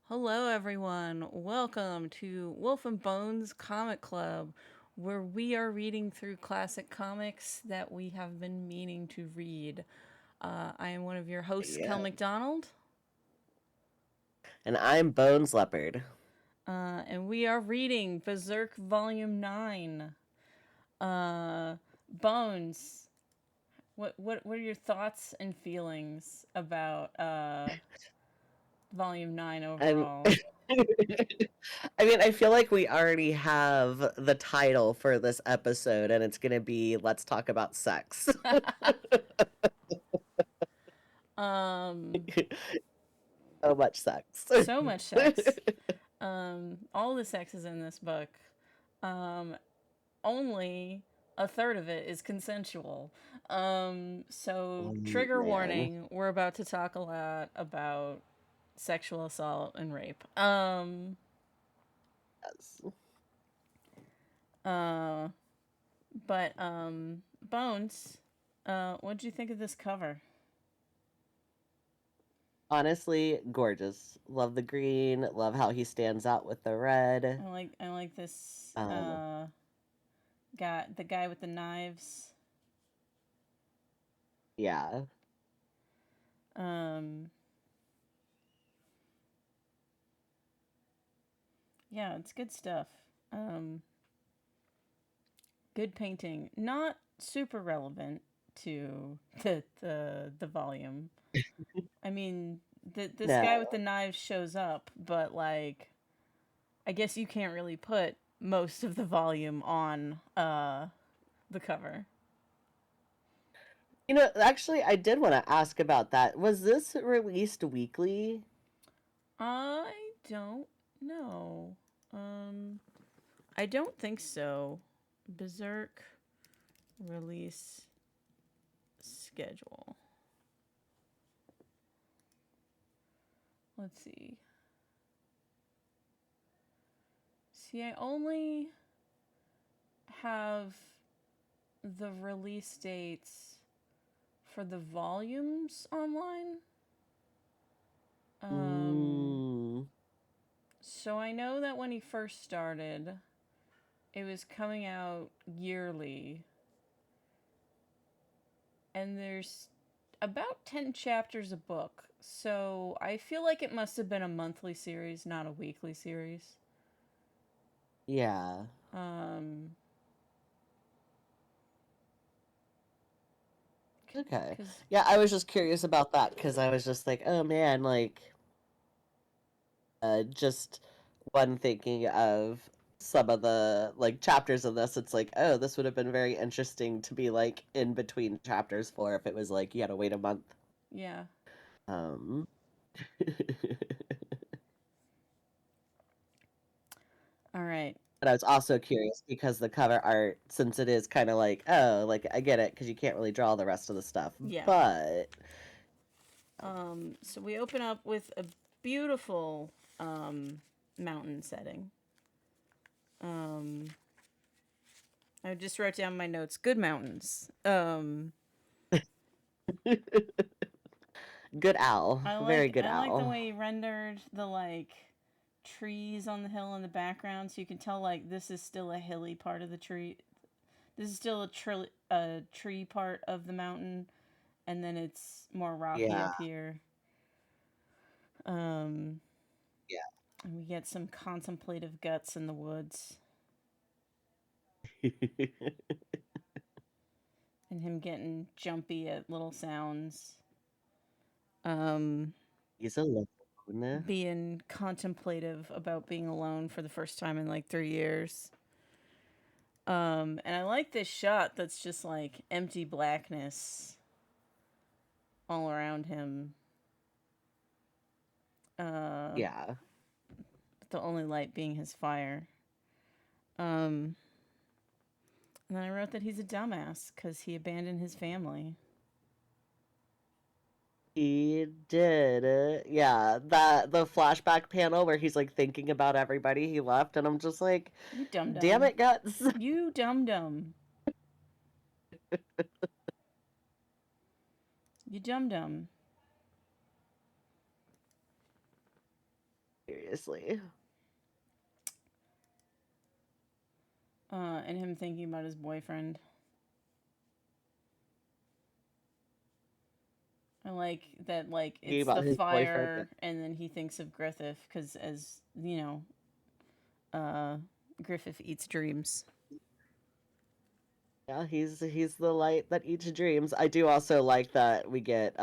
Hello, everyone. Welcome to Wolf and Bones Comic Club, where we are reading through classic comics that we have been meaning to read. I am one of your hosts, Kel Yeah. McDonald, And I'm Bones Leopard. and we are reading Berserk Volume 9. Bones, what are your thoughts and feelings about Volume 9 I'm overall? I feel like we already have the title for this episode and it's going to be Let's Talk About Sex. um, So much sex. so much sex. All the sex is in this book. Um, Only a third of it is consensual. So Oh, trigger man. warning. We're about to talk a lot about sexual assault and rape. Yes. Uh, but Bones. What'd you think of this cover? Honestly, gorgeous. Love the green. Love how he stands out with the red. I like this Um, guy, the guy with the knives. yeah. Um, yeah, it's good stuff. Um, Good painting. Not super relevant to the volume. I mean, this guy with No. the knives shows up, but like, I guess you can't really put most of the volume on the cover. Actually, I did want to ask about that. Was this released weekly? I don't know. Um, I don't think so. Berserk release schedule. Let's see. See, I only have the release dates for the volumes online. Um, Mm, so I know that when he first started, it was coming out yearly, and there's about 10 chapters a book. So I feel like it must have been a monthly series, not a weekly series. yeah. Um, Okay. cause Yeah, I was just curious about that because I was just like, oh man, just one thinking of some of the chapters of this, it's like, oh, this would have been very interesting to be like in between chapters for if it was like you had to wait a month. yeah. Um, All right. but I was also curious because the cover art, since it is kind of like, oh, like I get it because you can't really draw the rest of the stuff, Yeah. but So we open up with a beautiful mountain setting. Um, I just wrote down my notes. Good mountains. good owl, very good I like the owl. way he rendered the like trees on the hill in the background, so you can tell like this is still a hilly part of the tree. This is still a tree part of the mountain, and then it's more rocky Yeah, up here. Um, yeah. and we get some contemplative guts in the woods, and him getting jumpy at little sounds. Um, He's alone. Being contemplative about being alone for the first time in like 3 years. And I like this shot that's just like empty blackness all around him. Uh, Yeah. the only light being his fire. Um, and then I wrote that he's a dumbass because he abandoned his family. He did. Yeah, that the flashback panel where he's like thinking about everybody he left, and I'm just like, You dum damn dum. it, guts. You dum dum. You dum dum. Seriously. And him thinking about his boyfriend. I like that, like, Thinking it's about the his boyfriend. fire, and then he thinks of Griffith, because, as you know, Griffith eats dreams. Yeah, he's the light that eats dreams. I do also like that we get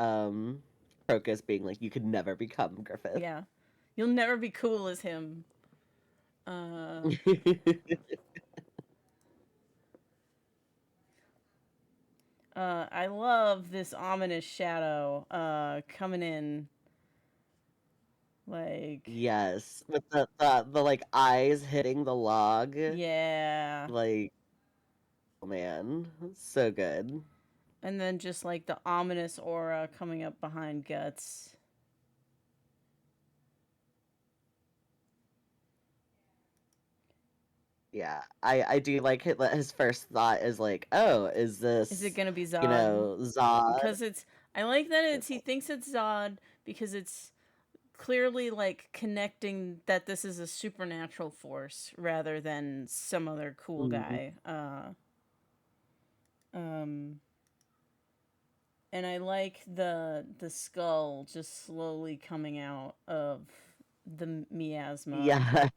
Crocus being like, you could never become Griffith. Yeah. You'll never be cool as him. I love this ominous shadow coming in. Like, Yes, with the like eyes hitting the log. yeah. Like, oh man, so good. And then just like the ominous aura coming up behind Guts. Yeah, I do like his first thought is like, oh, is Is it this, gonna be Zod? you know, Zod? Because I like that he thinks it's Zod because it's clearly like connecting that this is a supernatural force rather than some other cool guy. And I like the skull just slowly coming out of the miasma. Yes.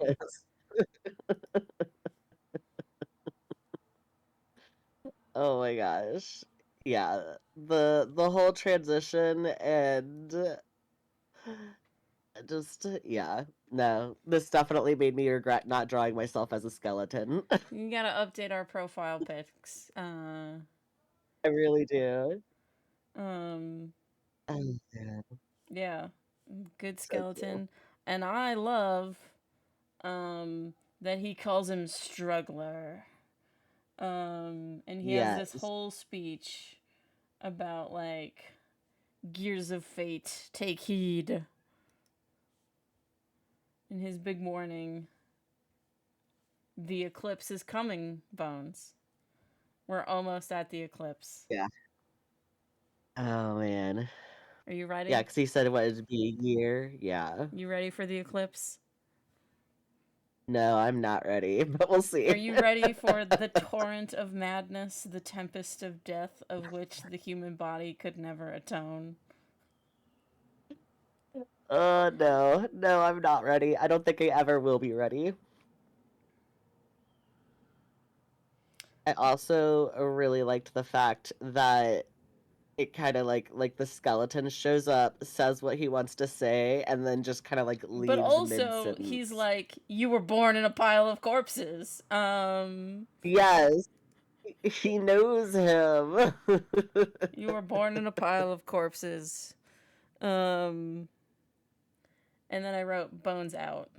Oh my gosh. Yeah, the whole transition and just yeah. No, this definitely made me regret not drawing myself as a skeleton. You gotta update our profile pics. I really do. Um, Oh man, yeah, good so cool. skeleton, and I love that he calls him struggler. And he has this Yes. whole speech about like gears of fate, take heed. In his big warning, the eclipse is coming, Bones. We're almost at the eclipse. Yeah. Oh man. Are you ready? Yeah, because he said what it'd be a year. Yeah. You ready for the eclipse? No, I'm not ready, but we'll see. Are you ready for the torrent of madness, the tempest of death of which the human body could never atone? No. No, I'm not ready. I don't think I ever will be ready. I also really liked the fact that it kind of like the skeleton shows up, says what he wants to say, and then just kind of like But leaves also, mid-sentence. he's like, you were born in a pile of corpses. Yes, he knows him. You were born in a pile of corpses. And then I wrote Bones out.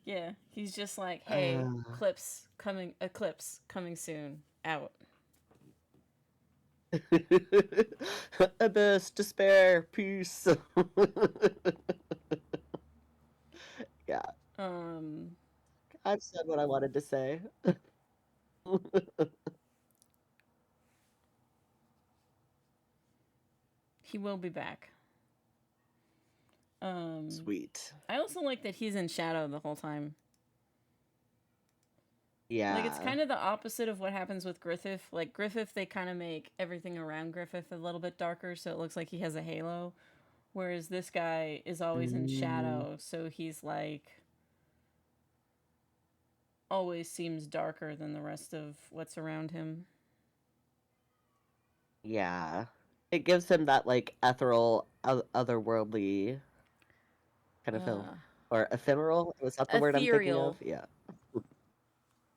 Yeah, he's just like, hey, eclipse coming soon, out. Abyss, despair, peace. Yeah, I've said what I wanted to say. He will be back. Sweet. I also like that he's in shadow the whole time. Yeah. Like, it's kind of the opposite of what happens with Griffith. Like, Griffith, they kind of make everything around Griffith a little bit darker, so it looks like he has a halo. Whereas this guy is always in shadow, so he's like always seems darker than the rest of what's around him. Yeah. It gives him that like ethereal, otherworldly kind of feel. Or ephemeral? Was that the word I'm thinking of? Yeah.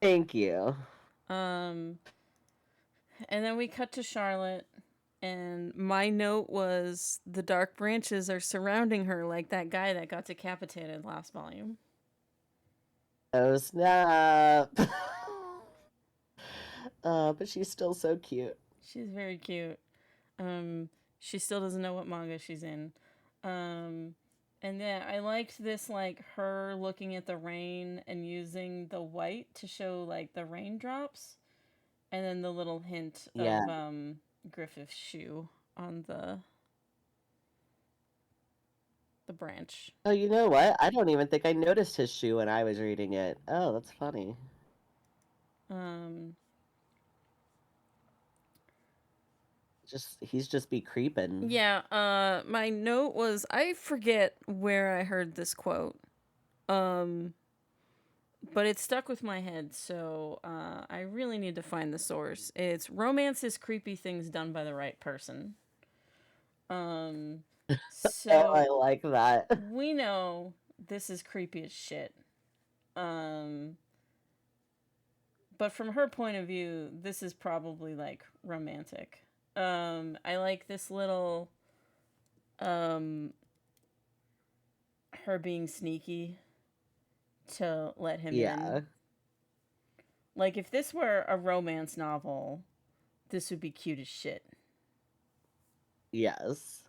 Thank you. And then we cut to Charlotte, and my note was the dark branches are surrounding her like that guy that got decapitated last volume. Oh snap. But she's still so cute. She's very cute. She still doesn't know what manga she's in. And yeah, I liked this, like, her looking at the rain and using the white to show, like, the raindrops. And then the little hint Yeah. of Griffith's shoe on the the branch. Oh, you know what? I don't even think I noticed his shoe when I was reading it. Oh, that's funny. He's just be creeping. Yeah, my note was, I forget where I heard this quote. But it stuck with my head, so I really need to find the source. It's romance is creepy things done by the right person. So Oh, I like that. we know this is creepy as shit. But from her point of view, this is probably like romantic. I like this little her being sneaky to let him in. Like, if this were a romance novel, this would be cute as shit. Yes.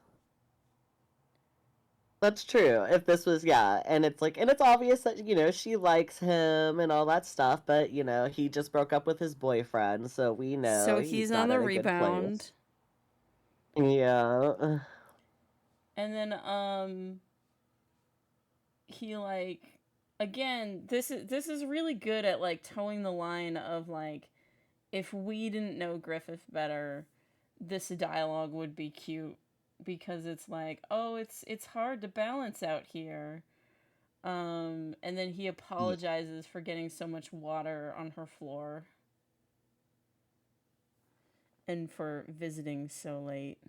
That's true. If this was, and it's like, and it's obvious that, she likes him and all that stuff, but, he just broke up with his boyfriend, so we know so he's on the rebound. Yeah. And then, he, like, again, this is really good at, like, towing the line of, like, if we didn't know Griffith better, this dialogue would be cute. Because it's like, oh, it's hard to balance out here. And then he apologizes for getting so much water on her floor. And for visiting so late.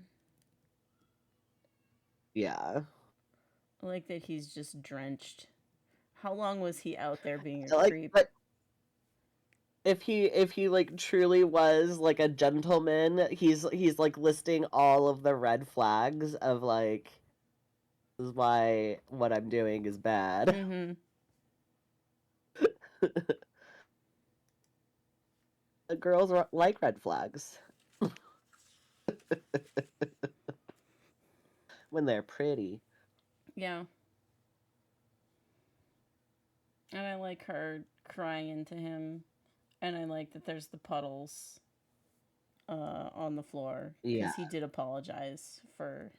Yeah. I like that he's just drenched. How long was he out there being a creep? But if he like truly was like a gentleman, he's like listing all of the red flags of like, this is why what I'm doing is bad. Mm-hmm. The girls like red flags. When they're pretty. Yeah. And I like her crying into him. And I like that there's the puddles on the floor. Because he did apologize for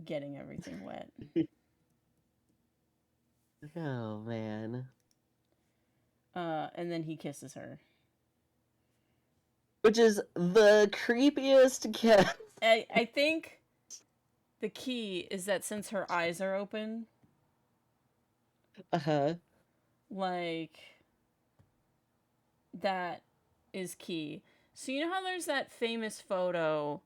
getting everything wet. Oh, man. And then he kisses her. Which is the creepiest kiss. I think the key is that since her eyes are open, like, that is key. So you know how there's that famous photo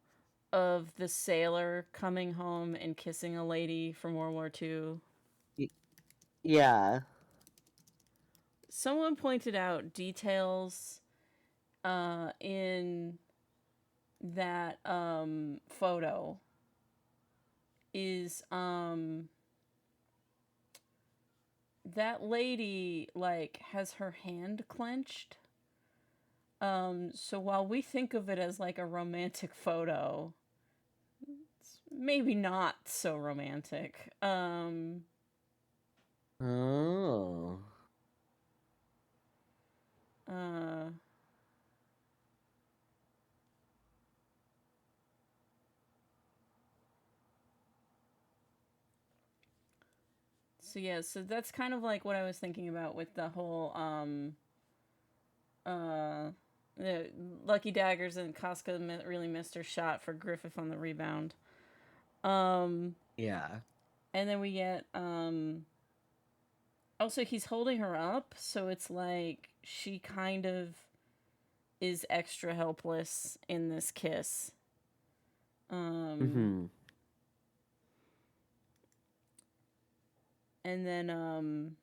of the sailor coming home and kissing a lady from World War II? Yeah. Someone pointed out details in that photo is that lady, like, has her hand clenched. So while we think of it as like a romantic photo, it's maybe not so romantic. Oh. So yeah, so that's kind of like what I was thinking about with the whole the Lucky Daggers, and Casca really missed her shot for Griffith on the rebound. Yeah. And then we get also he's holding her up, so it's like she kind of is extra helpless in this kiss. Mm-hmm. And then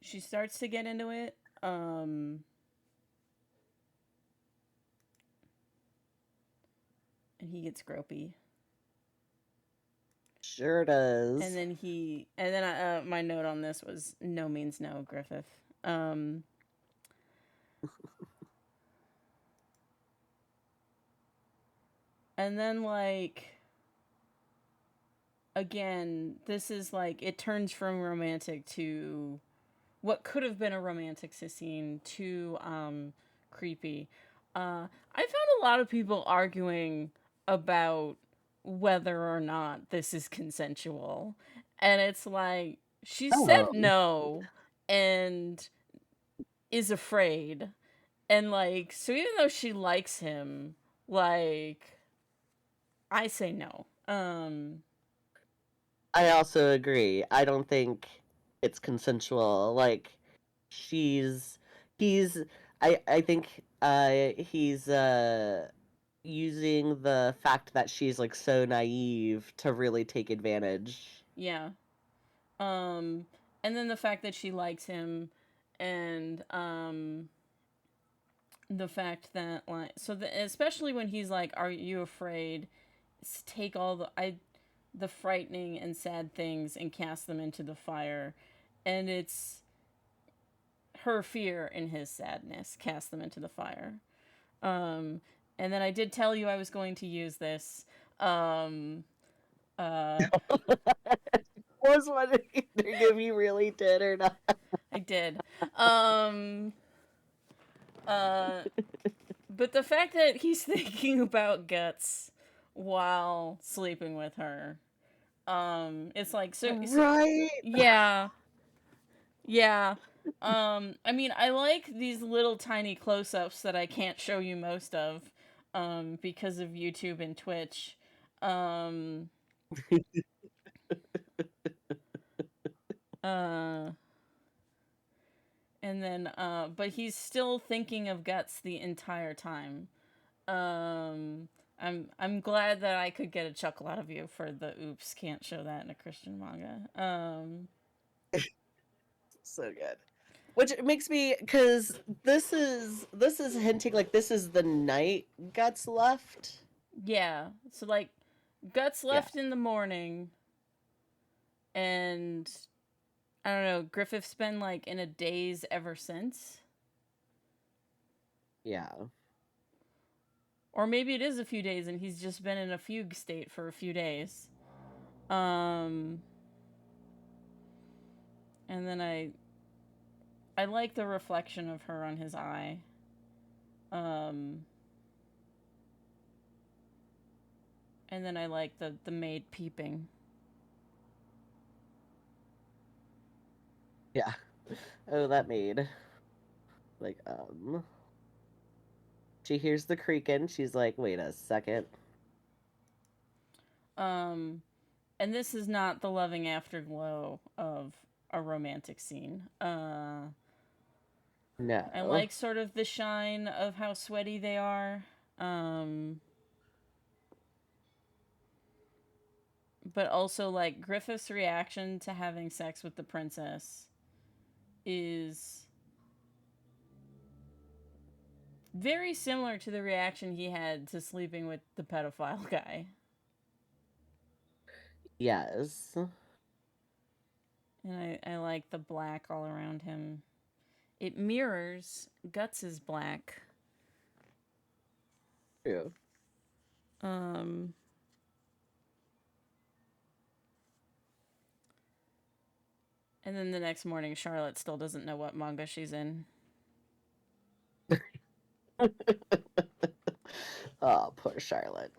she starts to get into it. And he gets gropey. Sure does. And then my note on this was no means no, Griffith. And then, like, again, this is like, it turns from romantic to what could have been a romantic scene to creepy. I found a lot of people arguing about whether or not this is consensual. And it's like, she said Oh, no and is afraid. And like, so even though she likes him, like, I say no. I also agree. I don't think it's consensual. Like, she's, he's, I think, he's, using the fact that she's like so naive to really take advantage. Yeah. And then the fact that she likes him, and the fact that like, especially when he's like, "Are you afraid?" Take all the frightening and sad things and cast them into the fire, and it's her fear and his sadness cast them into the fire. Um, and then I did tell you I was going to use this. Um, uh, I was wondering if you really did or not. I did. Um, but the fact that he's thinking about Guts while sleeping with her, it's like, Right? yeah, yeah. I mean, I like these little tiny close-ups that I can't show you most of, because of YouTube and Twitch. Um, uh, and then, but he's still thinking of Guts the entire time. I'm glad that I could get a chuckle out of you for the oops, can't show that in a Christian manga. So good. Which makes me, because this is hinting like this is the night Guts left. Yeah. So like, Guts Yeah. left in the morning, and I don't know, Griffith's been like in a daze ever since. Yeah. Or maybe it is a few days and he's just been in a fugue state for a few days. And then I like the reflection of her on his eye. And then I like the maid peeping. Yeah. Oh, that maid. Like, she hears the creaking. She's like, wait a second. Um, and this is not the loving afterglow of a romantic scene. I No. like sort of the shine of how sweaty they are. But also, like, Griffith's reaction to having sex with the princess is very similar to the reaction he had to sleeping with the pedophile guy. Yes. And I like the black all around him. It mirrors Guts's black. True. Um, and then the next morning, Charlotte still doesn't know what manga she's in. Oh, poor Charlotte.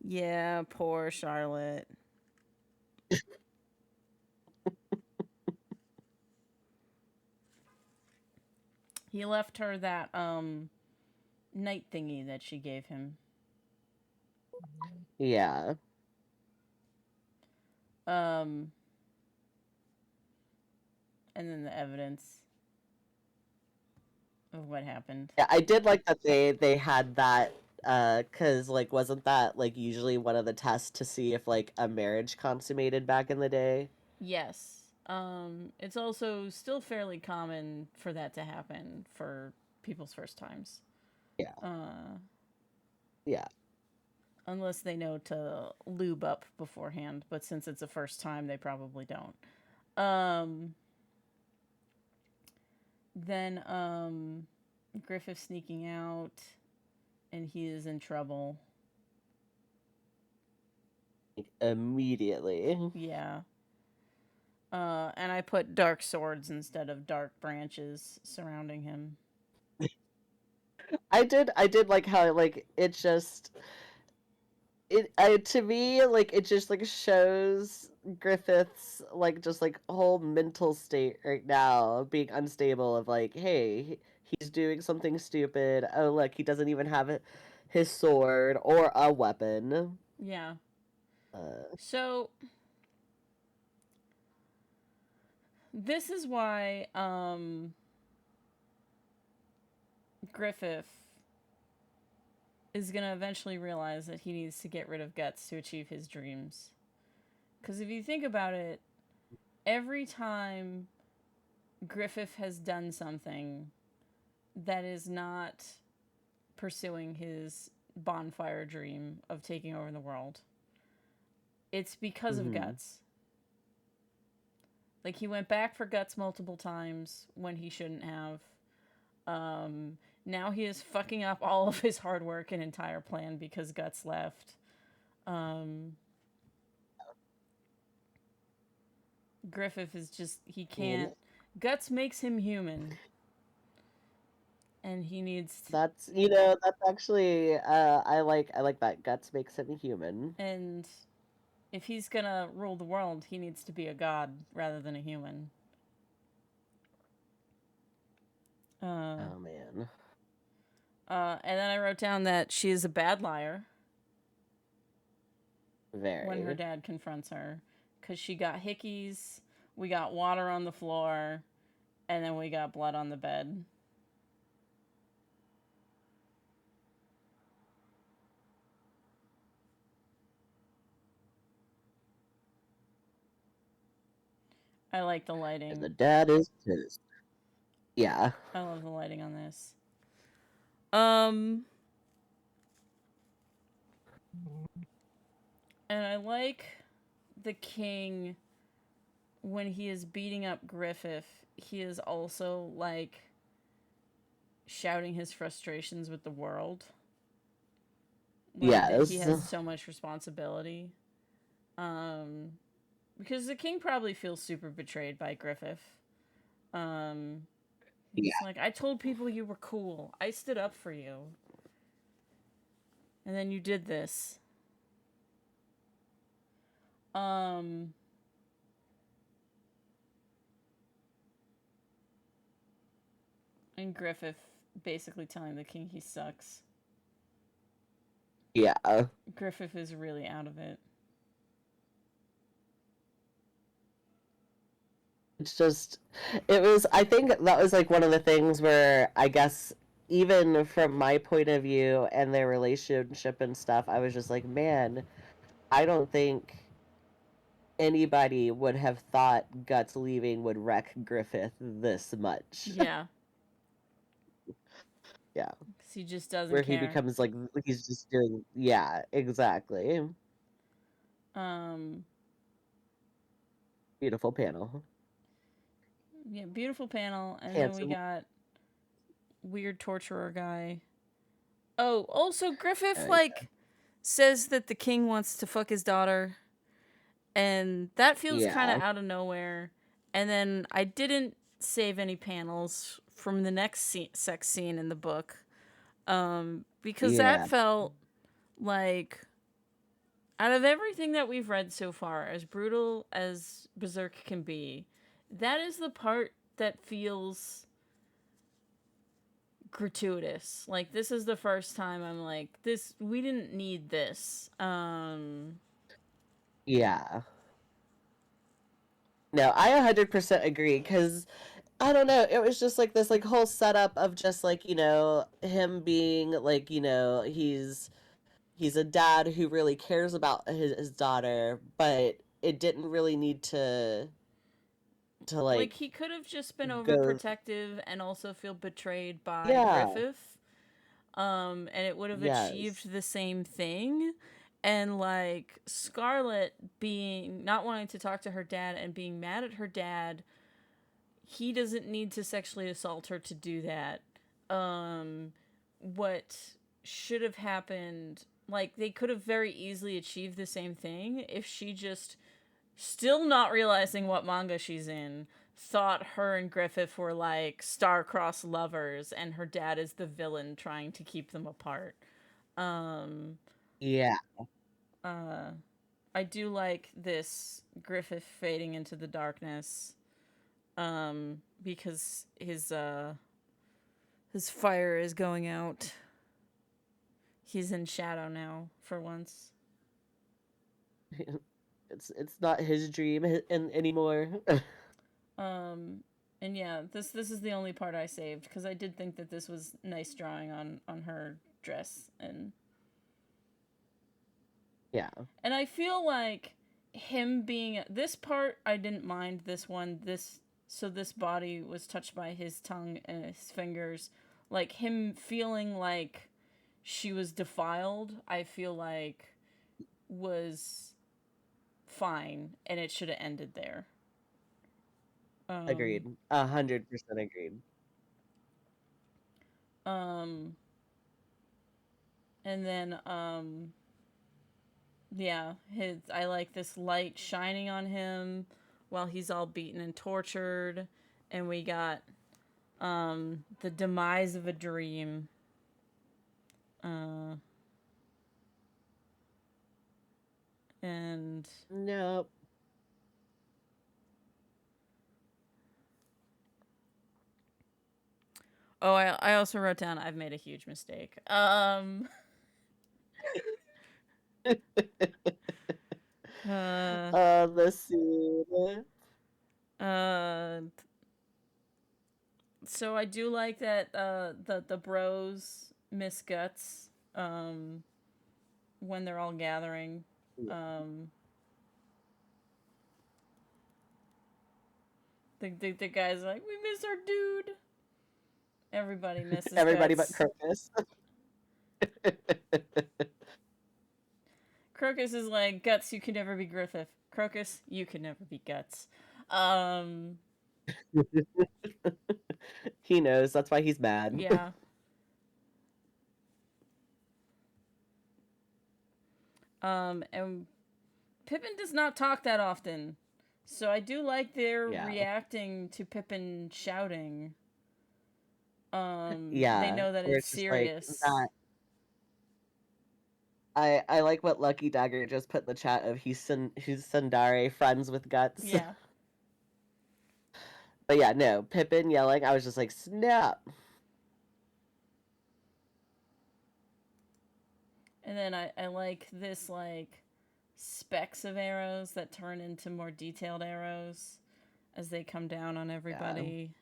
Yeah, poor Charlotte. He left her that night thingy that she gave him. Yeah. Um, and then the evidence of what happened. Yeah, I did like that they had that cuz like wasn't that like usually one of the tests to see if like a marriage consummated back in the day? Yes. It's also still fairly common for that to happen for people's first times. Yeah. Uh, Yeah. unless they know to lube up beforehand, but since it's a first time, they probably don't. Then Griffith sneaking out, and he is in trouble. Immediately. Yeah. And I put dark swords instead of dark branches surrounding him. I did like how like it just to me like it just like shows Griffith's like just like whole mental state right now being unstable of like, hey, he's doing something stupid. Oh look, he doesn't even have his sword or a weapon. Yeah. Uh, So this is why Griffith is going to eventually realize that he needs to get rid of Guts to achieve his dreams. Because if you think about it, every time Griffith has done something that is not pursuing his bonfire dream of taking over the world, it's because of mhm. Guts. Like, he went back for Guts multiple times when he shouldn't have. Now he is fucking up all of his hard work and entire plan because Guts left. Griffith is just, he I mean, can't. Guts makes him human. And he needs to. that's that's actually I like that Guts makes him human. And if he's gonna rule the world, he needs to be a god rather than a human. Oh man. And then I wrote down that she is a bad liar when her Very. dad confronts her. Because she got hickeys, we got water on the floor, and then we got blood on the bed. I like the And lighting. the dad is pissed. Yeah. I love the lighting on this. And I like the king when he is beating up Griffith. He is also like shouting his frustrations with the world. Like that he Yes. has so much responsibility. Because the king probably feels super betrayed by Griffith. He's Yeah. like, I told people you were cool. I stood up for you. And then you did this. And Griffith basically telling the king he sucks. Yeah. Griffith is really out of it. It's just, I think that was like one of the things where I guess even from my point of view and their relationship and stuff, I was just like, man, I don't think anybody would have thought Guts leaving would wreck Griffith this much. Yeah. Yeah. Because he just doesn't Where he care. becomes like, he's just doing, yeah, exactly. Um, Beautiful panel. yeah, beautiful panel. And then we Handsome. got weird torturer guy. Oh, also Griffith, Yeah. like, says that the king wants to fuck his daughter. And that feels kind of Yeah. out of nowhere. And then I didn't save any panels from the next sex scene in the book. Because that Yeah. felt like, out of everything that we've read so far, as brutal as Berserk can be, that is the part that feels gratuitous. Like, this is the first time I'm like, this, we didn't need this. Yeah. No, I 100% agree because I don't know, it was just like this like whole setup of just like, him being like, he's a dad who really cares about his daughter, but it didn't really need to like, like he could have just been go. overprotective and also feel betrayed by Yeah. Griffith. And it would have Yes. achieved the same thing. And like Scarlet being not wanting to talk to her dad and being mad at her dad, he doesn't need to sexually assault her to do that. What should have happened, like, they could have very easily achieved the same thing if she just, still not realizing what manga she's in, thought her and Griffith were like star-crossed lovers, and her dad is the villain trying to keep them apart. Yeah. I do like this Griffith fading into the darkness, because his fire is going out. He's in shadow now for once. It's not his dream anymore. And yeah, this is the only part I saved because I did think that this was nice drawing on her dress. And yeah. And I feel like him being this part, I didn't mind this one. This body was touched by his tongue and his fingers, like him feeling like she was defiled. I feel like was fine, and it should have ended there. Agreed. 100% agreed. And then yeah, I like this light shining on him while he's all beaten and tortured, and we got the demise of a dream. And nope. Oh, I also wrote down I've made a huge mistake. The scene. So I do like that the bros miss Guts when they're all gathering. The guys are like, we miss our dude. Everybody misses everybody Guts. but Crocus. Crocus is like, Guts, you can never be Griffith. Crocus, you can never be Guts. He knows, that's why he's mad. Yeah. And Pippin does not talk that often, so I do like their reacting to Pippin shouting. Yeah, they know that it's serious. Like I like what Lucky Dagger just put in the chat of he's Sundare, friends with Guts. Yeah. But yeah, no, Pippin yelling, I was just like, snap. And then I like this, like, specks of arrows that turn into more detailed arrows as they come down on everybody. Yeah.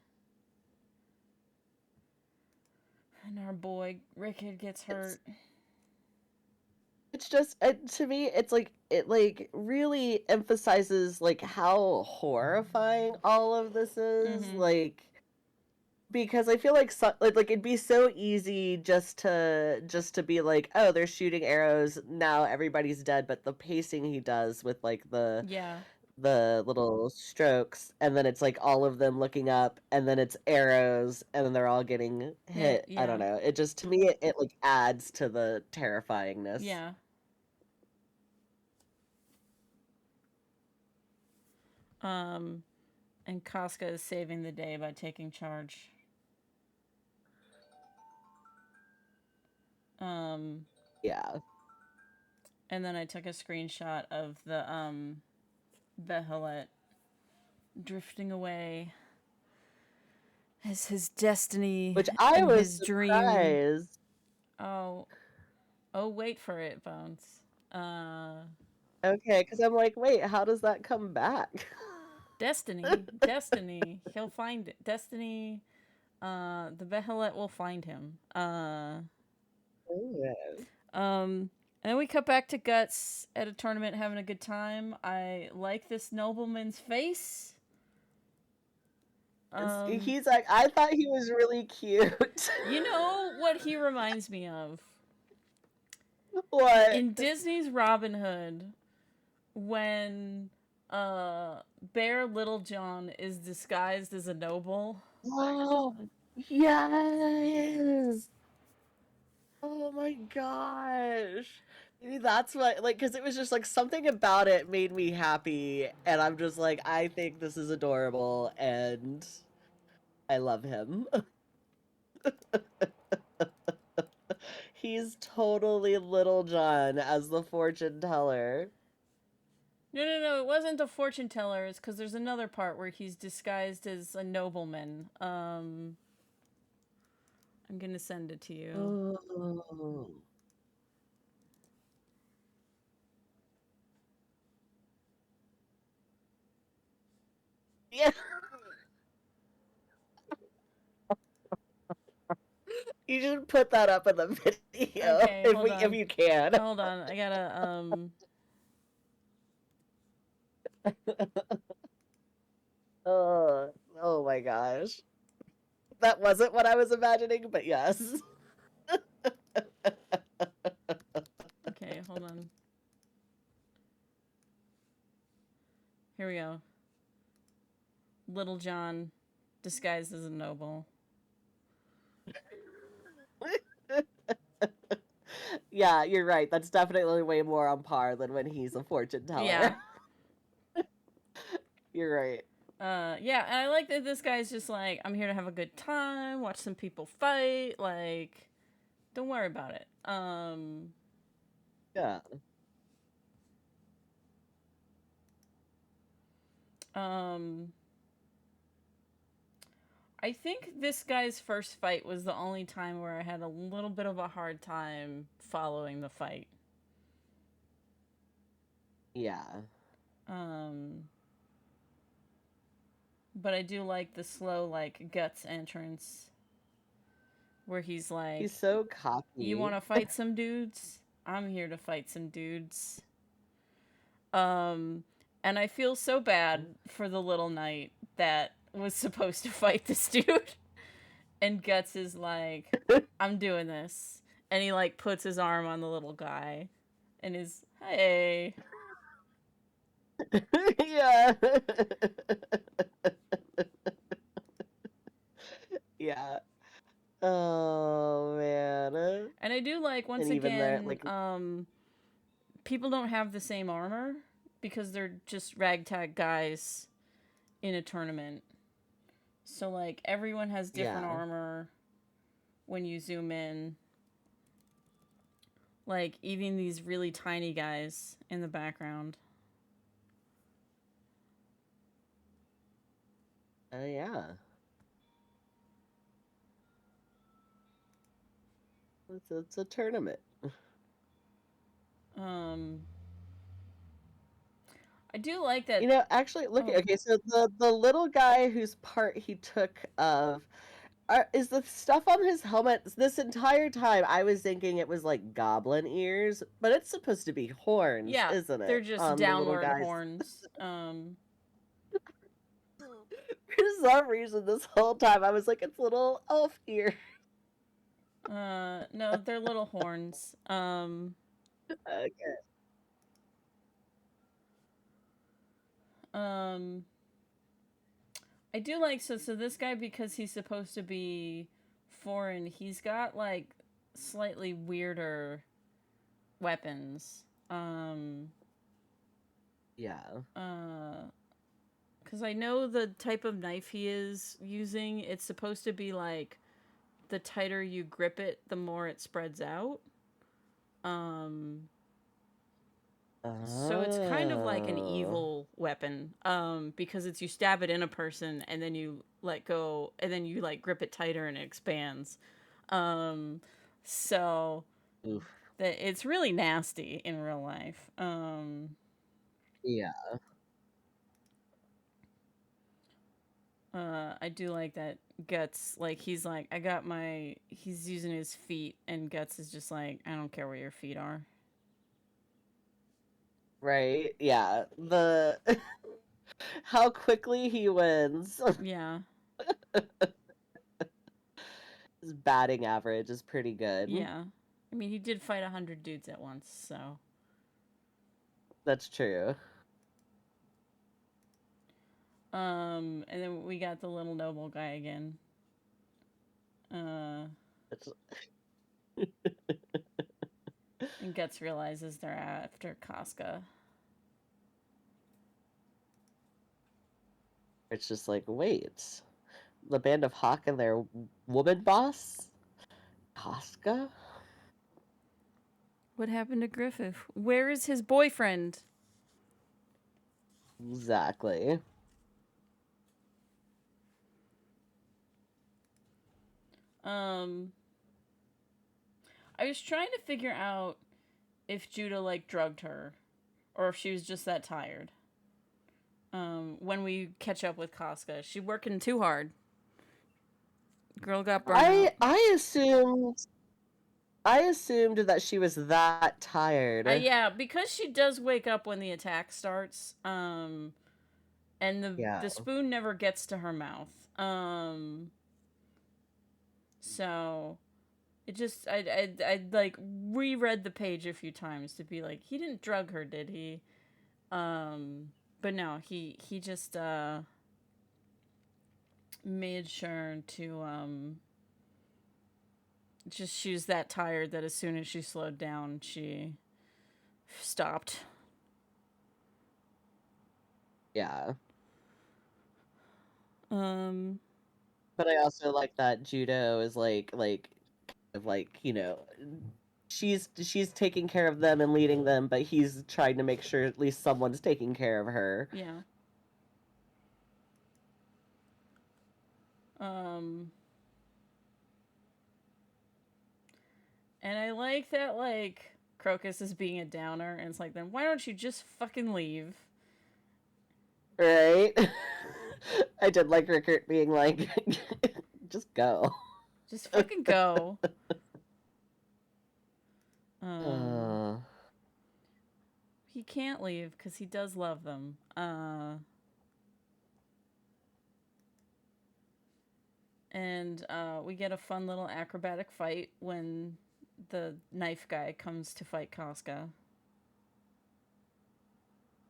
And our boy Rickard gets hurt. It's just, to me, it's like, it like really emphasizes like how horrifying all of this is. Like, because I feel like it'd be so easy just to be like, oh, they're shooting arrows, now everybody's dead, but the pacing he does with like the little strokes, and then it's like all of them looking up, and then it's arrows, and then they're all getting hit. I don't know. It just, to me, it like adds to the terrifyingness. Yeah. And Casca is saving the day by taking charge. Yeah. And then I took a screenshot of the Behelit drifting away as his destiny, which I was his surprised. Dream. Oh, wait for it, Bones. Okay, because I'm like, wait, how does that come back? Destiny. He'll find it. Destiny. The Behelit will find him. And then we cut back to Guts at a tournament having a good time. I like this nobleman's face. He's like, I thought he was really cute. You know what he reminds me of? What? In Disney's Robin Hood, when Bear Littlejohn is disguised as a noble. Oh, yes! Oh my gosh! That's what, like, because it was just like something about it made me happy, and I'm just like, I think this is adorable, and I love him. He's totally Little John as the fortune teller. No, it wasn't the fortune teller. It's because there's another part where he's disguised as a nobleman. I'm gonna send it to you. Oh. Yeah. You should put that up in the video Okay, hold on. if you can. Hold on, I gotta Oh my gosh. That wasn't what I was imagining, but yes. Okay, hold on. Here we go. Little John disguised as a noble. Yeah, you're right. That's definitely way more on par than when he's a fortune teller. Yeah. You're right. Yeah, and I like that this guy's just like, I'm here to have a good time, watch some people fight, like, don't worry about it. Yeah. I think this guy's first fight was the only time where I had a little bit of a hard time following the fight. Yeah. But I do like the slow, like, Guts entrance. Where he's like... He's so cocky. You want to fight some dudes? I'm here to fight some dudes. And I feel so bad for the little knight that was supposed to fight this dude. And Guts is like, I'm doing this. And he, like, puts his arm on the little guy. And is, hey. Yeah. Yeah. Oh man. And I do like, once again, there, like, people don't have the same armor because they're just ragtag guys in a tournament. So, like, everyone has different armor when you zoom in. Like, even these really tiny guys in the background. Yeah. It's a tournament. I do like that. You know, actually, look. Okay, so the little guy whose part he took of is the stuff on his helmet. This entire time, I was thinking it was like goblin ears, but it's supposed to be horns, isn't it? They're just downward horns. For some reason, this whole time, I was like, it's little elf ears. No, they're little horns. Okay. I do like, so this guy, because he's supposed to be foreign, he's got, like, slightly weirder weapons. Yeah. Because I know the type of knife he is using, it's supposed to be, like, the tighter you grip it, the more it spreads out. So it's kind of like an evil weapon, because it's, you stab it in a person and then you let go and then you, like, grip it tighter and it expands. So it's really nasty in real life. Yeah. I do like that Guts, like, he's like, he's using his feet, and Guts is just like, I don't care where your feet are. Right? Yeah. How quickly he wins. Yeah. His batting average is pretty good. Yeah. I mean, he did fight 100 dudes at once, so. That's true. And then we got the little noble guy again. And Guts realizes they're after Casca. It's just like, wait, the Band of Hawk and their woman boss? Casca? What happened to Griffith? Where is his boyfriend? Exactly. I was trying to figure out if Judah, like, drugged her. Or if she was just that tired. When we catch up with Casca. She's working too hard. Girl got burned out. I assumed that she was that tired. Yeah, because she does wake up when the attack starts. And the spoon never gets to her mouth. So it just I like reread the page a few times to be like, he didn't drug her, did he? But no, he just made sure to just, she was that tired that as soon as she slowed down, she stopped. Yeah. But I also like that Judo is like, you know, she's taking care of them and leading them, but he's trying to make sure at least someone's taking care of her. Yeah. And I like that, like, Crocus is being a downer, and it's like, then why don't you just fucking leave? Right? I did like Rickert being like, just go. Just fucking go. He can't leave because he does love them. And we get a fun little acrobatic fight when the knife guy comes to fight Casca.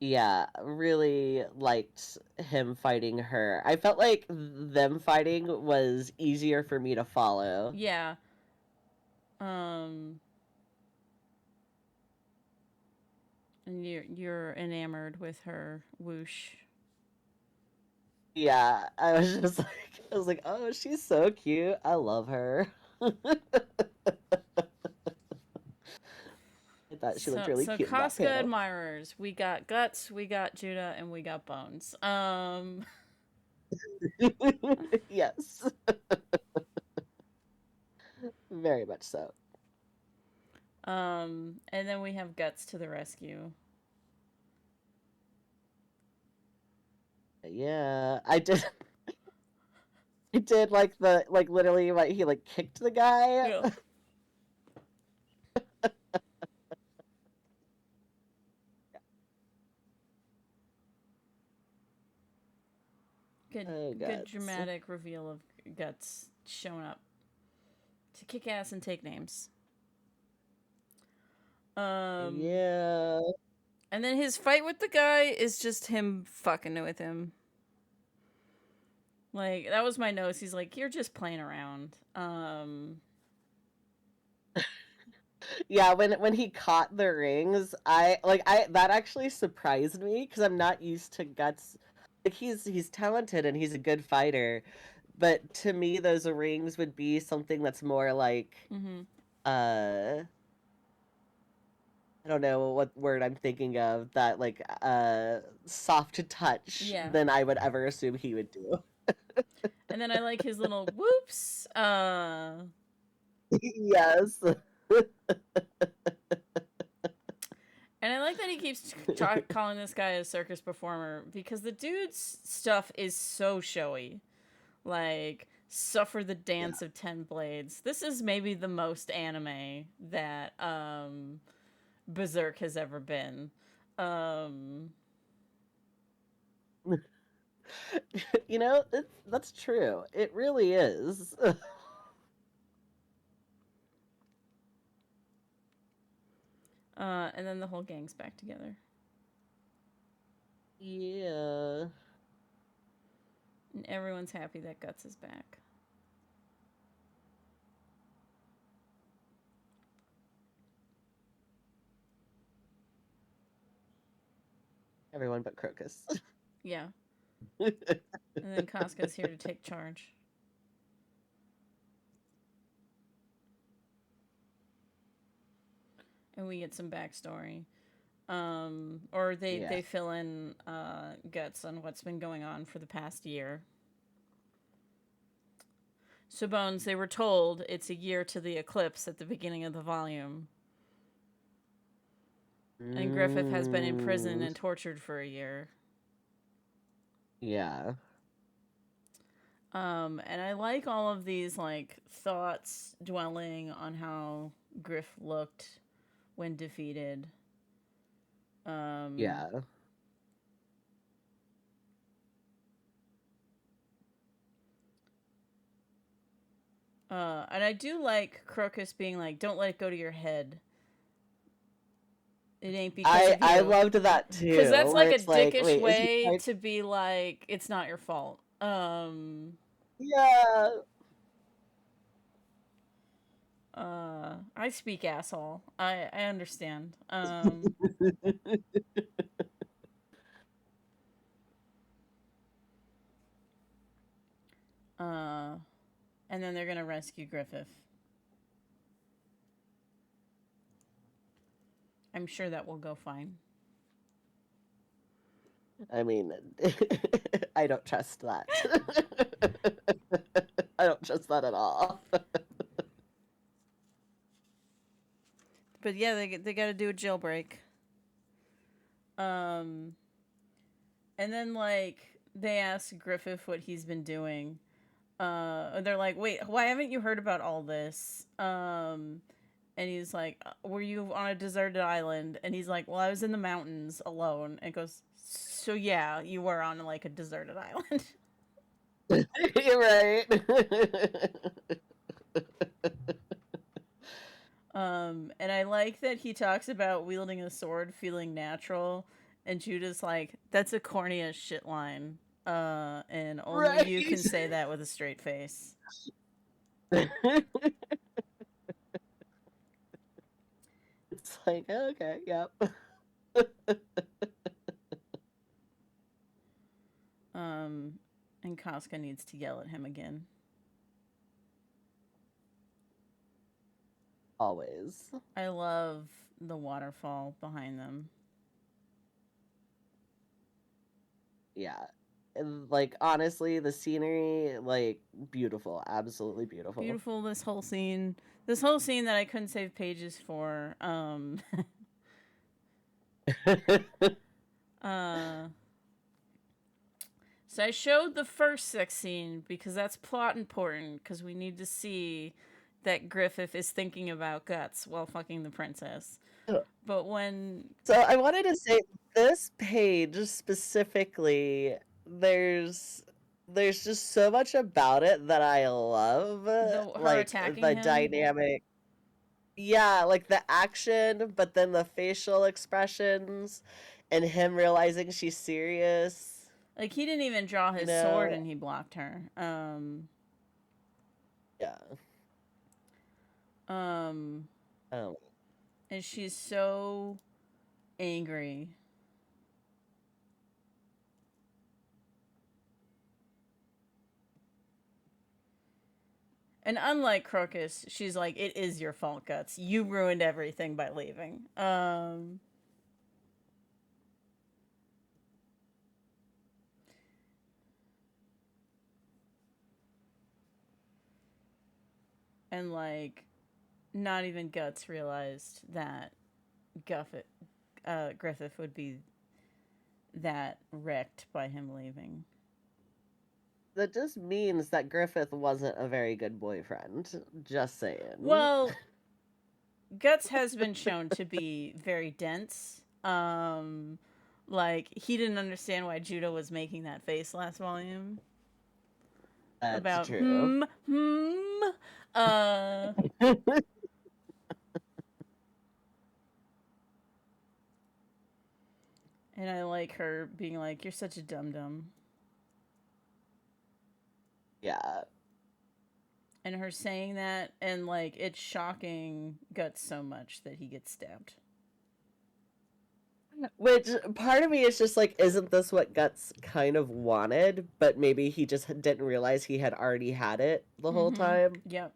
Yeah, really liked him fighting her. I felt like them fighting was easier for me to follow. Yeah. And you're enamored with her whoosh. Yeah, I was like, oh, she's so cute. I love her. I thought she looked really cute. So Casca admirers. We got Guts, we got Judah, and we got Bones. Yes. Very much so. And then we have Guts to the rescue. Yeah, I did. I did like the literally what he kicked the guy. Yeah. Good dramatic reveal of Guts showing up to kick ass and take names. Yeah. And then his fight with the guy is just him fucking with him. Like, that was my nose. He's like, you're just playing around. Yeah, when he caught the rings, I that actually surprised me because I'm not used to Guts. Like, he's talented and he's a good fighter, but to me those rings would be something that's more like I don't know what word I'm thinking of, that soft touch than I would ever assume he would do. And then I like his little whoops. Yes. And I like that he keeps calling this guy a circus performer, because the dude's stuff is so showy. Like, suffer the dance of 10 blades. This is maybe the most anime that Berserk has ever been. You know, that's true. It really is. And then the whole gang's back together. Yeah. And everyone's happy that Guts is back. Everyone but Crocus. Yeah. And then Casca's here to take charge. And we get some backstory. Or they fill in Guts on what's been going on for the past year. So Bones, they were told it's a year to the eclipse at the beginning of the volume. And Griffith has been in prison and tortured for a year. Yeah. And I like all of these like thoughts dwelling on how Griff looked when defeated. Yeah. And I do like Crocus being like, "Don't let it go to your head. It ain't because of you." I loved that too. Because that's like a dickish way to be like, "It's not your fault." Yeah. I speak asshole. I understand. And then they're gonna rescue Griffith. I'm sure that will go fine. I mean, I don't trust that. I don't trust that at all. But yeah, they got to do a jailbreak. And then like they ask Griffith what he's been doing. They're like, "Wait, why haven't you heard about all this?" And he's like, "Were you on a deserted island?" And he's like, "Well, I was in the mountains alone." And goes, "So yeah, you were on like a deserted island." You're right. And I like that he talks about wielding a sword feeling natural, and Judah's like, "That's a corny as shit line. And only you can say that with a straight face." It's like, okay, yep. And Casca needs to yell at him again. Always. I love the waterfall behind them. Yeah. And, like, honestly, the scenery, like, beautiful. Absolutely beautiful. Beautiful, this whole scene. This whole scene that I couldn't save pages for. So I showed the first sex scene because that's plot important, because we need to see that Griffith is thinking about Guts while fucking the princess. But when... So I wanted to say, this page specifically, there's just so much about it that I love. Her like, attacking the him? dynamic. Yeah, like the action, but then the facial expressions, and him realizing she's serious. Like, he didn't even draw his sword and he blocked her. Yeah. Oh. And she's so angry. And unlike Crocus, she's like, "It is your fault, Guts. You ruined everything by leaving." And like, not even Guts realized that Griffith would be that wrecked by him leaving. That just means that Griffith wasn't a very good boyfriend. Just saying. Well, Guts has been shown to be very dense. Like, he didn't understand why Judah was making that face last volume. That's about true. And I like her being like, "You're such a dum-dum." Yeah. And her saying that, and like, it's shocking Guts so much that he gets stabbed. Which part of me is just like, isn't this what Guts kind of wanted? But maybe he just didn't realize he had already had it the whole time. Yep.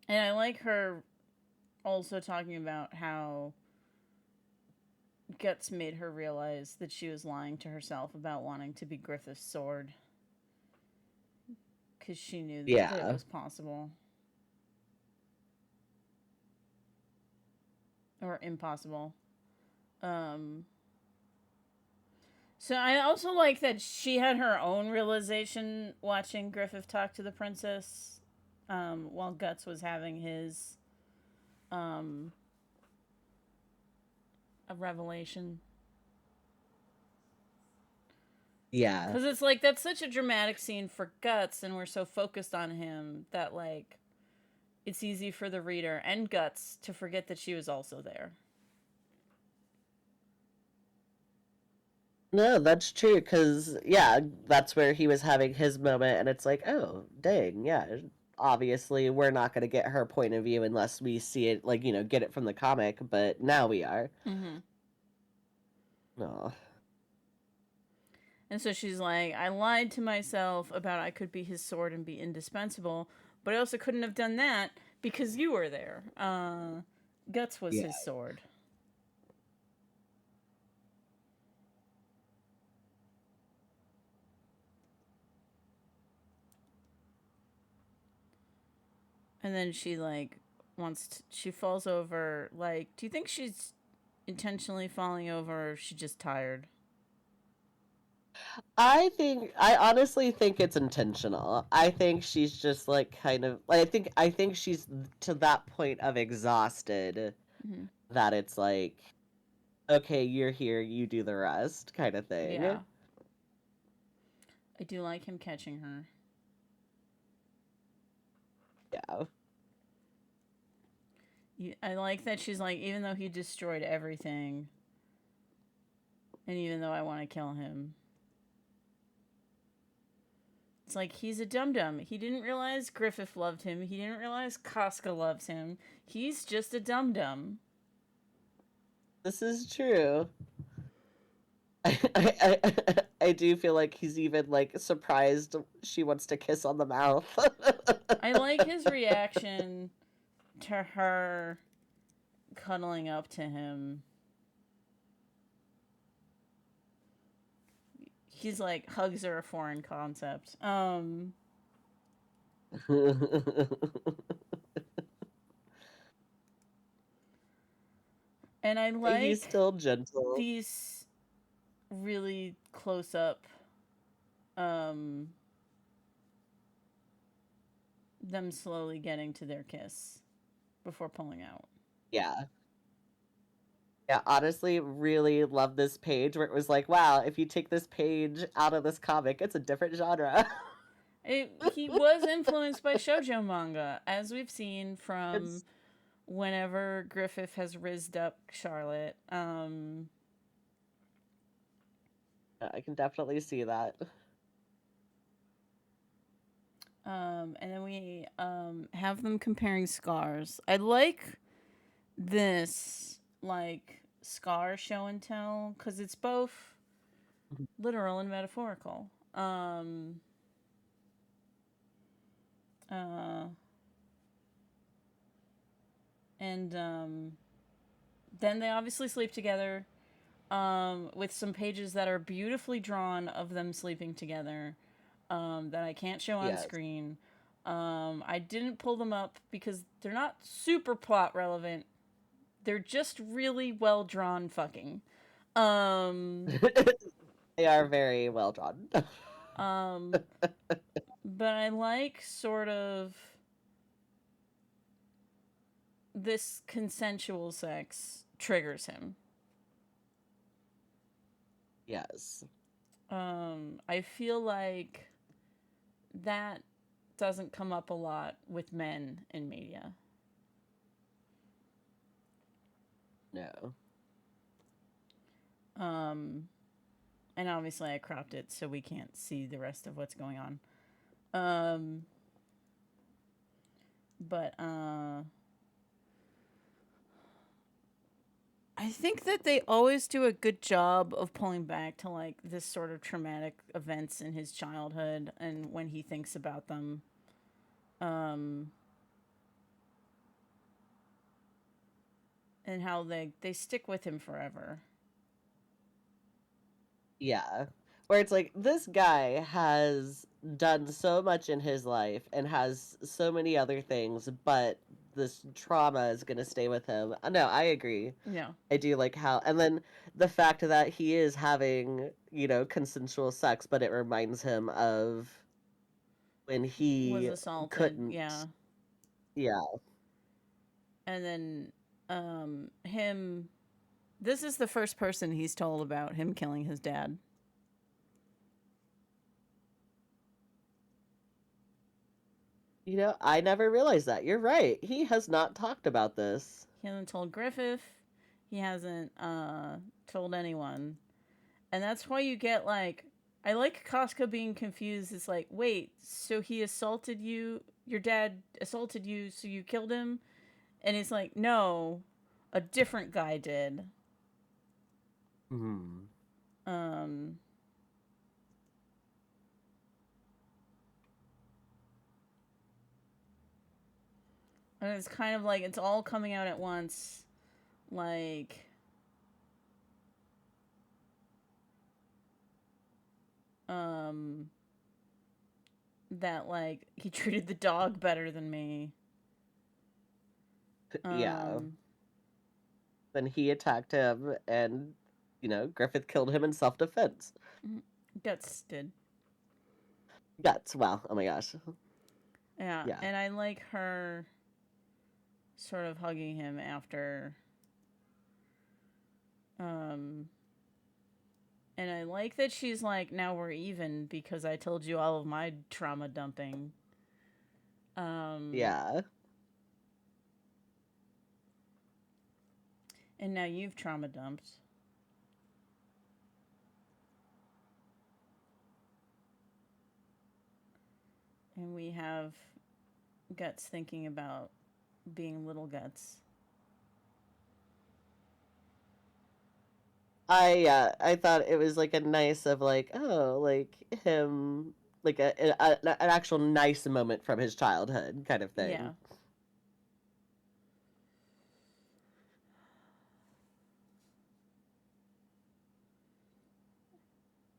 And I like her also talking about how Guts made her realize that she was lying to herself about wanting to be Griffith's sword. Because she knew that it was possible. Or impossible. So I also like that she had her own realization watching Griffith talk to the princess while Guts was having his a revelation. Yeah. Because it's like, that's such a dramatic scene for Guts, and we're so focused on him that, like, it's easy for the reader and Guts to forget that she was also there. No, that's true, because, yeah, that's where he was having his moment, and it's like, oh, dang, yeah, obviously we're not going to get her point of view unless we see it, like, you know, get it from the comic, but now we are. No. And so she's like, I lied to myself about I could be his sword and be indispensable, but I also couldn't have done that because you were there. Guts was his sword. And then she, like, she falls over. Like, do you think she's intentionally falling over, or is she just tired? I honestly think it's intentional. I think she's just like kind of I think she's to that point of exhausted that it's like, okay, you're here, you do the rest kind of thing. Yeah. I do like him catching her. Yeah. I like that she's like, even though he destroyed everything, and even though I want to kill him, it's like, he's a dum-dum. He didn't realize Griffith loved him. He didn't realize Casca loves him. He's just a dum-dum. This is true. I do feel like he's even like surprised she wants to kiss on the mouth. I like his reaction to her cuddling up to him. He's like, hugs are a foreign concept. And I like he's still gentle. These really close up them slowly getting to their kiss before pulling out. Yeah. Yeah, honestly, really love this page where it was like, wow, if you take this page out of this comic, it's a different genre. He was influenced by shoujo manga, as we've seen from whenever Griffith has rizzed up Charlotte. I can definitely see that. And then we have them comparing scars. I like this, like, scar show and tell, because it's both literal and metaphorical. And then they obviously sleep together with some pages that are beautifully drawn of them sleeping together that I can't show on screen. I didn't pull them up because they're not super plot relevant. They're just really well drawn fucking. They are very well drawn. But I like sort of this consensual sex triggers him. Yes. I feel like that doesn't come up a lot with men in media. No. And obviously I cropped it so we can't see the rest of what's going on. Um, but I think that they always do a good job of pulling back to like this sort of traumatic events in his childhood and when he thinks about them. Um, and how they stick with him forever. Yeah. Where it's like, this guy has done so much in his life and has so many other things, but this trauma is going to stay with him. No, I agree. Yeah. I do like how, and then the fact that he is having, consensual sex, but it reminds him of when Was he assaulted, couldn't. yeah. Yeah. And then him this is the first person he's told about him killing his dad. I never realized that. You're right. He has not talked about this. He hasn't told Griffith. He hasn't told anyone. And that's why you get like I like Casca being confused. It's like, wait, so he assaulted you? Your dad assaulted you, so you killed him? And it's like, no, a different guy did. Hmm. Um, and it's kind of like it's all coming out at once. Like, um, that like he treated the dog better than me. Yeah. Then he attacked him, and Griffith killed him in self-defense. Guts did. Guts. Wow. Oh my gosh. Yeah. Yeah. And I like her sort of hugging him after. And I like that she's like, now we're even because I told you all of my trauma dumping. Yeah. And now you've trauma dumped. And we have Guts thinking about being little Guts. I thought it was like a nice of like, oh, like him, like an actual nice moment from his childhood kind of thing. Yeah.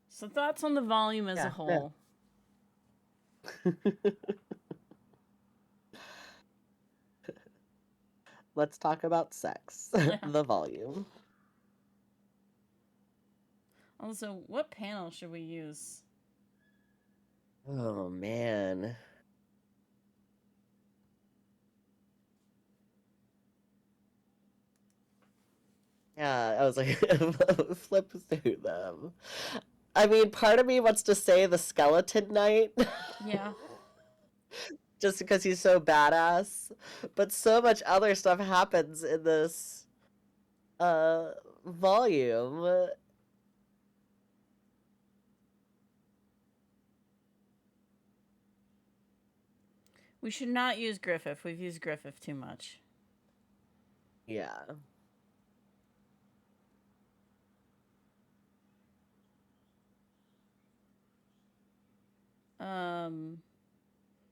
So thoughts on the volume as a whole? Yeah. Let's talk about sex. The volume. Also, what panel should we use? Oh man. Yeah, I was like, flip through them. I mean, part of me wants to say the Skeleton Knight. Yeah. Just because he's so badass. But so much other stuff happens in this volume. We should not use Griffith. We've used Griffith too much. Yeah.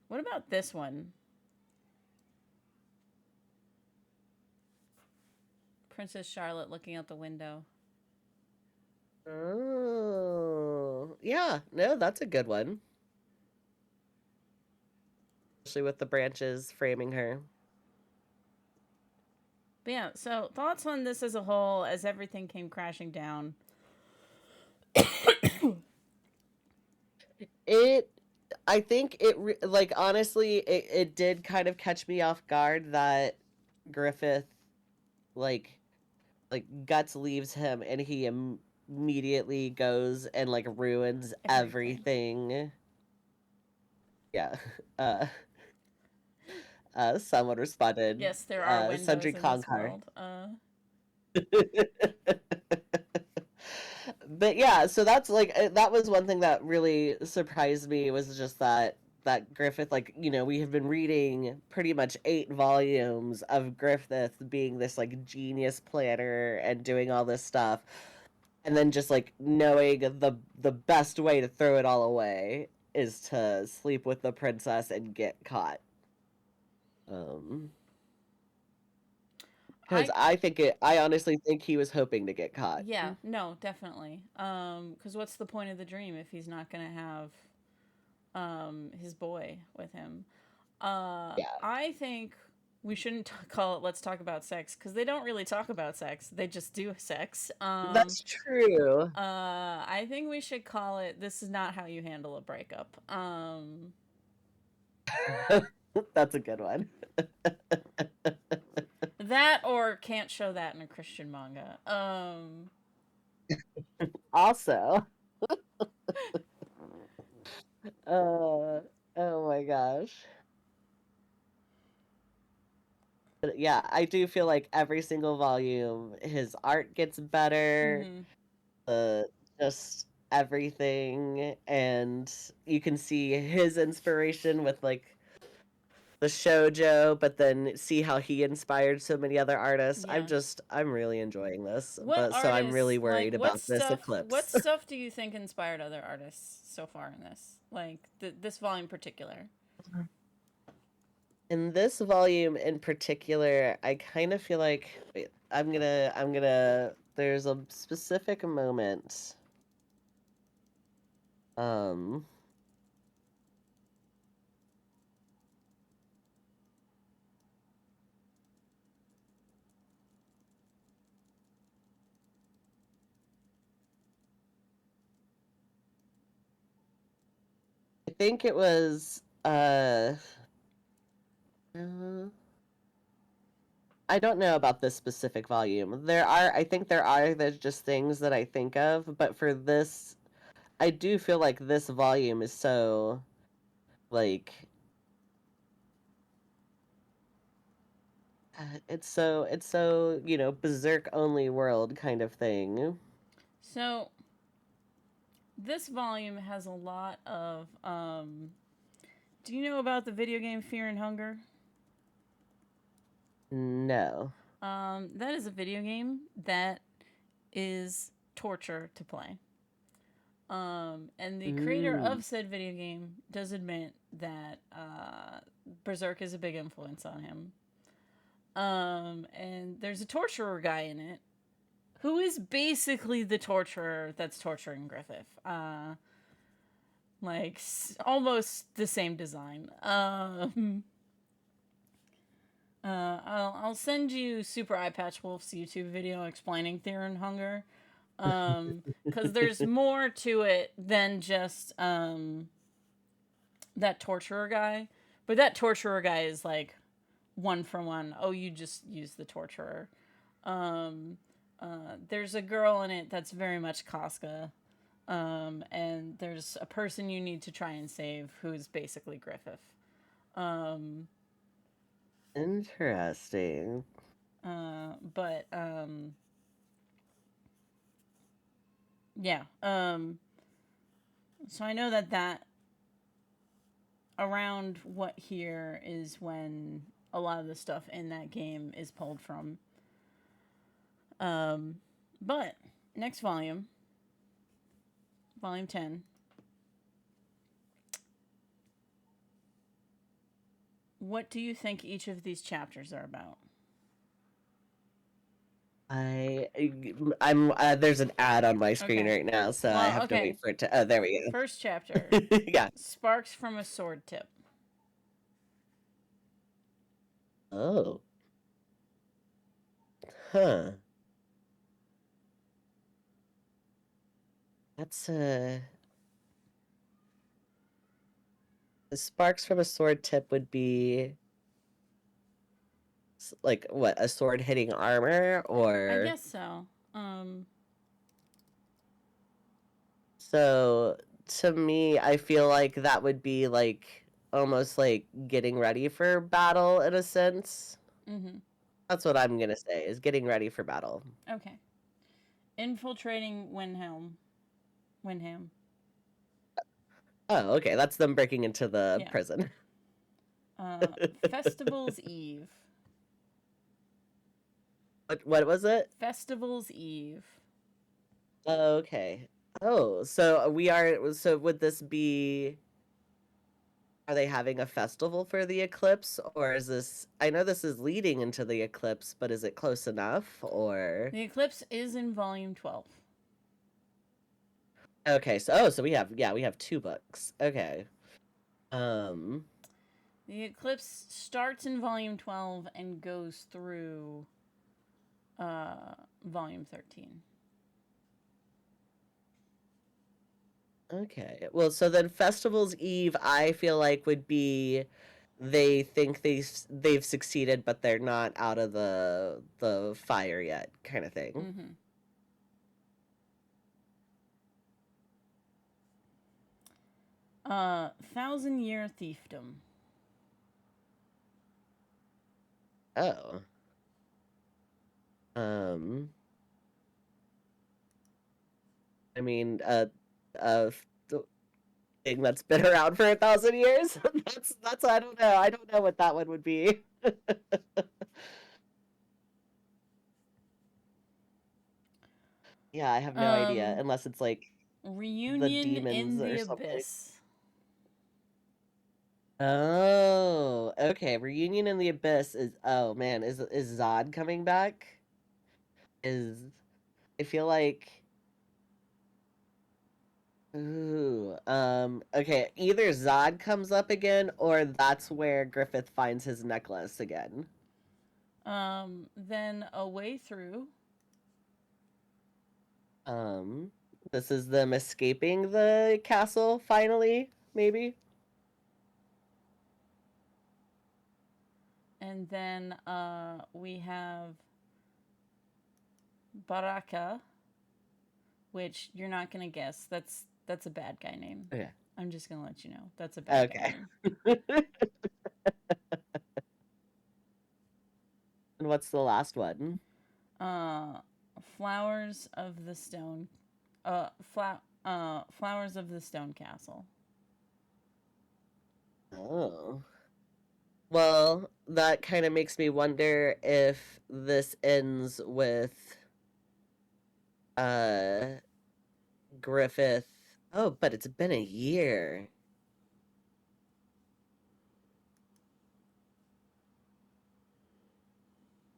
What about this one? Princess Charlotte looking out the window. Oh. Yeah, no, that's a good one. Especially with the branches framing her. But yeah, so thoughts on this as a whole as everything came crashing down? I think like honestly it did kind of catch me off guard that Griffith like Guts leaves him and he immediately goes and like ruins everything. Yeah. Someone responded. Yes, there are windows Sundry in this world. But yeah, so that's like that was one thing that really surprised me was just that Griffith, like, we have been reading pretty much 8 volumes of Griffith being this like genius planner and doing all this stuff, and then just like knowing the best way to throw it all away is to sleep with the princess and get caught. Because I honestly think he was hoping to get caught. Yeah, no, definitely. Because what's the point of the dream if he's not gonna have his boy with him? Yeah. I think we shouldn't call it "Let's talk about sex" because they don't really talk about sex; they just do sex. That's true. I think we should call it "This is not how you handle a breakup." That's a good one. That or can't show that in a Christian manga. Also. Oh my gosh. But yeah, I do feel like every single volume, his art gets better. Just everything, and you can see his inspiration with like the shoujo, but then see how he inspired so many other artists. Yeah. I'm really enjoying this, What so I'm really worried like, about this eclipse. What stuff do you think inspired other artists so far in this? Like this volume in particular? In this volume in particular, I kind of feel like I'm gonna there's a specific moment. I think it was I don't know about this specific volume. There's just things that I think of, but for this, I do feel like this volume is so, like, it's so, Berserk only world kind of thing. So, this volume has a lot of, do you know about the video game Fear and Hunger? No. That is a video game that is torture to play. And the creator of said video game does admit that Berserk is a big influence on him. And there's a torturer guy in it who is basically the torturer that's torturing Griffith. Like almost the same design. I'll send you Super Eye Patch Wolf's YouTube video explaining Fear and Hunger. Because there's more to it than just that torturer guy. But that torturer guy is like 1-for-1. Oh, you just use the torturer. There's a girl in it that's very much Casca. And there's a person you need to try and save who's basically Griffith. Interesting. But yeah. So I know that around what here is when a lot of the stuff in that game is pulled from. But next volume, volume 10. What do you think each of these chapters are about? I'm there's an ad on my screen right now, so I have to wait for it to. Oh, there we go. First chapter. Yeah. Sparks from a sword tip. Oh. Huh. That's the sparks from a sword tip would be like what, a sword hitting armor, or I guess so. So to me, I feel like that would be like almost like getting ready for battle in a sense. That's what I'm gonna say, is getting ready for battle. Okay. Infiltrating Windhelm. Windham. Oh, okay. That's them breaking into the prison. Festival's Eve. What was it? Festival's Eve. Okay. Oh, so would this be... Are they having a festival for the eclipse, or is this... I know this is leading into the eclipse, but is it close enough, or... The eclipse is in volume 12. Okay, so we have 2 books. Okay. The eclipse starts in volume 12 and goes through volume 13. Okay. Well, so then Festival's Eve, I feel like would be they think they've succeeded, but they're not out of the fire yet, kind of thing. Mm-hmm. Thousand-Year Thiefdom. Oh. I mean, thing that's been around for 1,000 years. that's I don't know. I don't know what that one would be. Yeah, I have no idea, unless it's like Reunion the demons in the or something. Abyss. Oh, okay. Reunion in the Abyss is... Oh man, is Zod coming back? I feel like... Ooh, okay, either Zod comes up again, or that's where Griffith finds his necklace again. Then A Way Through. This is them escaping the castle, finally, maybe? And then, we have Baraka, which you're not gonna guess. That's a bad guy name. Okay. I'm just gonna let you know. That's a bad guy name. And what's the last one? Flowers of the Stone. Flowers of the Stone Castle. Oh. Well, that kind of makes me wonder if this ends with Griffith. Oh, but it's been a year.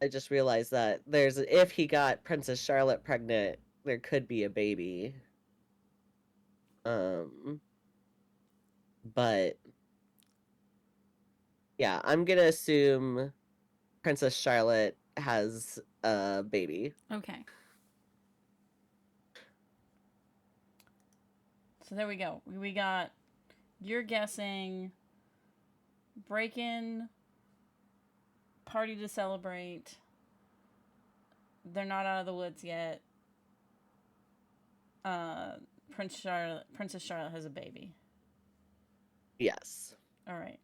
I just realized that if he got Princess Charlotte pregnant, there could be a baby. But yeah, I'm gonna assume Princess Charlotte has a baby. Okay. So there we go. We got, you're guessing, break-in, party to celebrate, they're not out of the woods yet, Princess Charlotte has a baby. Yes. All right.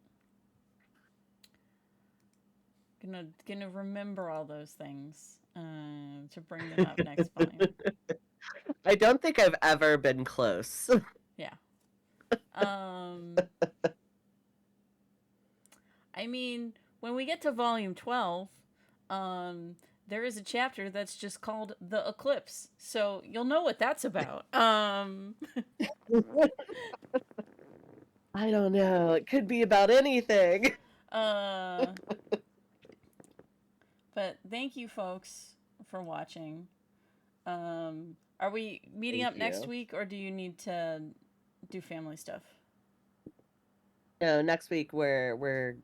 Gonna remember all those things to bring them up next volume. I don't think I've ever been close. Yeah. I mean, when we get to volume 12, there is a chapter that's just called The Eclipse. So you'll know what that's about. I don't know. It could be about anything. But thank you, folks, for watching. Are we meeting up next week, or do you need to do family stuff? No, next week we're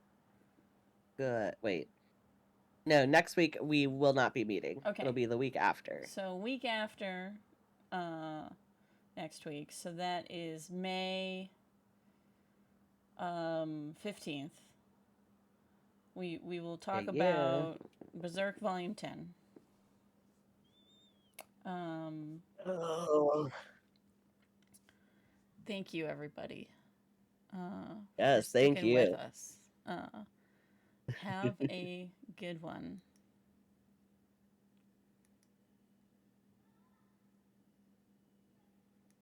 good. Wait. No, next week we will not be meeting. Okay. It'll be the week after. So week after next week. So that is May 15th. We will talk about Berserk Volume 10. Thank you, everybody. Yes, thank you. With us. Have a good one.